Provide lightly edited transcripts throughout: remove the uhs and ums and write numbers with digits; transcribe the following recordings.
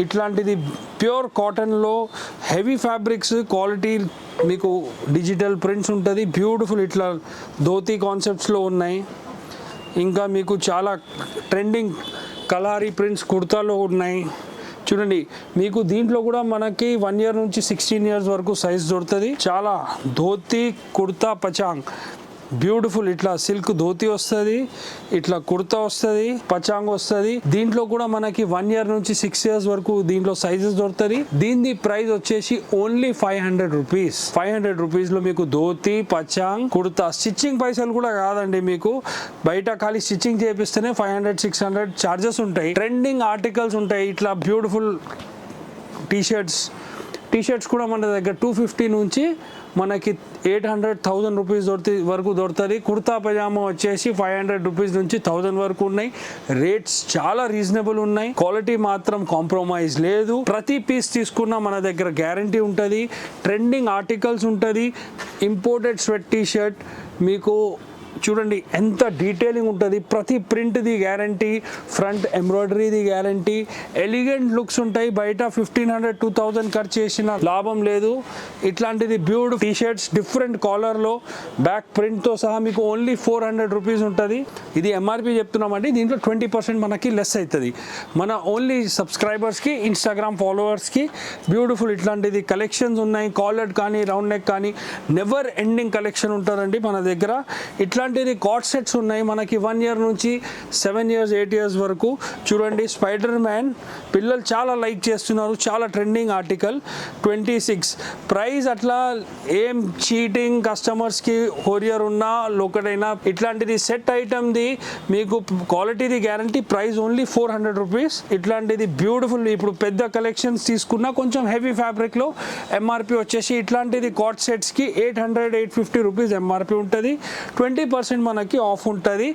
ఇట్లాంటిది ప్యూర్ కాటన్లో heavy fabrics quality మీకు డిజిటల్ ప్రింట్స్ ఉంటుంది. బ్యూటిఫుల్ ఇట్లా ధోతి కాన్సెప్ట్స్లో ఉన్నాయి. ఇంకా మీకు చాలా ట్రెండింగ్ కలారీ ప్రింట్స్ కుర్తాలో ఉన్నాయి. చూడండి, మీకు దీంట్లో కూడా మనకి 1 year నుంచి 16 years వరకు సైజ్ దొరుకుతుంది. చాలా ధోతి కుర్తా పచాంగ్ బ్యూటిఫుల్ ఇట్లా సిల్క్ ధోతి వస్తుంది, ఇట్లా కుర్తా వస్తుంది, పచాంగ్ వస్తుంది. దీంట్లో కూడా మనకి 1 year నుంచి 6 years వరకు దీంట్లో సైజెస్ దొరుకుతుంది. దీని ప్రైస్ వచ్చేసి ఓన్లీ 500 రూపీస్. 500 రూపీస్లో మీకు ధోతి పచాంగ్ కుర్తా. స్టిచ్చింగ్ పైసలు కూడా కాదండి, మీకు బయట ఖాళీ స్టిచ్చింగ్ చేపిస్తేనే 500-600 చార్జెస్ ఉంటాయి. ట్రెండింగ్ ఆర్టికల్స్ ఉంటాయి. ఇట్లా బ్యూటిఫుల్ టీషర్ట్స్ కూడా మన దగ్గర 250 నుంచి మనకి 800-1000 రూపీస్ వరకు దొరుకుతుంది. కుర్తా పైజామా వచ్చేసి 500 రూపీస్ నుంచి 1000 వరకు ఉన్నాయి. రేట్స్ చాలా రీజనబుల్ ఉన్నాయి. క్వాలిటీ మాత్రం కాంప్రమైజ్ లేదు. ప్రతి పీస్ తీసుకున్నా మన దగ్గర గ్యారంటీ ఉంటుంది. ట్రెండింగ్ ఆర్టికల్స్ ఉంటుంది. ఇంపోర్టెడ్ స్వెట్ టీషర్ట్ మీకు చూడండి ఎంత డీటెయిలింగ్ ఉంటుంది. ప్రతి ప్రింట్ది గ్యారంటీ, ఫ్రంట్ ఎంబ్రాయిడరీది గ్యారంటీ, ఎలిగెంట్ లుక్స్ ఉంటాయి. బయట 1500-2000 ఖర్చు చేసిన లాభం లేదు. ఇట్లాంటిది బ్యూటిఫుల్ టీషర్ట్స్ డిఫరెంట్ కాలర్లో బ్యాక్ ప్రింట్తో సహా మీకు ఓన్లీ 400 రూపీస్ ఉంటుంది. ఇది ఎంఆర్పి చెప్తున్నామండి. దీంట్లో 20% మనకి లెస్ అవుతుంది. మన ఓన్లీ సబ్స్క్రైబర్స్కి, ఇన్స్టాగ్రామ్ ఫాలోవర్స్కి బ్యూటిఫుల్ ఇట్లాంటిది కలెక్షన్స్ ఉన్నాయి. కాలర్డ్ కానీ రౌండ్ నెక్ కానీ నెవర్ ఎండింగ్ కలెక్షన్ ఉంటుందండి మన దగ్గర. ఇట్లాంటిది కార్డ్ సెట్స్ ఉన్నాయి మనకి 1 year నుంచి 7 years 8 years వరకు. చూడండి, స్పైడర్ మ్యాన్ పిల్లలు చాలా లైక్ చేస్తున్నారు. చాలా ట్రెండింగ్ ఆర్టికల్. 26 ప్రైస్. అట్లా ఏం చీటింగ్ కస్టమర్స్కి కొరియర్ ఉన్నా లోకడైనా ఇట్లాంటిది సెట్ ఐటమ్ది మీకు క్వాలిటీది గ్యారంటీ. Price only 400 rupees. ఇట్లాంటిది బ్యూటిఫుల్ ఇప్పుడు పెద్ద కలెక్షన్స్ తీసుకున్నా కొంచెం హెవీ ఫ్యాబ్రిక్లో ఎంఆర్పి వచ్చేసి ఇట్లాంటిది కార్డ్ సెట్స్కి 800-850 రూపీస్ ఎంఆర్పి ఉంటుంది. 20% మనకి ఆఫ్ ఉంటుంది.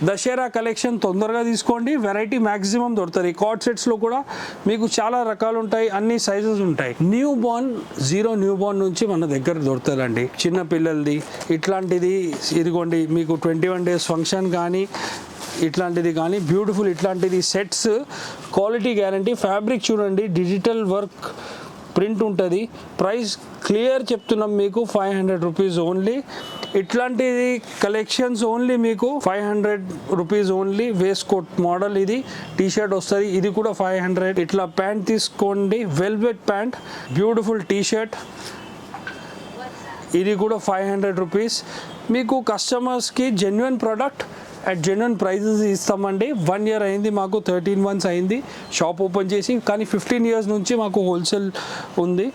దసరా కలెక్షన్ తొందరగా తీసుకోండి. వెరైటీ మ్యాక్సిమం దొరుకుతుంది. కార్డ్ సెట్స్లో కూడా మీకు చాలా రకాలు ఉంటాయి. అన్ని సైజెస్ ఉంటాయి. న్యూ బోర్న్ నుంచి మన దగ్గర దొరుకుతుందండి. చిన్న పిల్లలది ఇట్లాంటిది ఇదిగోండి మీకు 21 days ఫంక్షన్ కానీ ఇట్లాంటిది కానీ బ్యూటిఫుల్ ఇట్లాంటిది సెట్స్. Quality guarantee. ఫ్యాబ్రిక్ చూడండి, డిజిటల్ వర్క్ ప్రింట్ ఉంటుంది. ప్రైస్ క్లియర్ చెప్తున్నాం మీకు 500 రూపీస్ ఓన్లీ. ఇట్లాంటిది కలెక్షన్స్ ఓన్లీ మీకు 500 rupees only. Waistcoat model ఇది టీషర్ట్ వస్తుంది. ఇది కూడా 500. ఇట్లా ప్యాంట్ తీసుకోండి, వెల్వెట్ ప్యాంట్ బ్యూటిఫుల్ టీషర్ట్. ఇది కూడా 500 రూపీస్. మీకు కస్టమర్స్కి genuine product at genuine prices ఇస్తామండి. 1 year అయింది మాకు, 13 months అయింది షాప్ ఓపెన్ చేసి. కానీ 15 years నుంచి మాకు హోల్సేల్ ఉంది.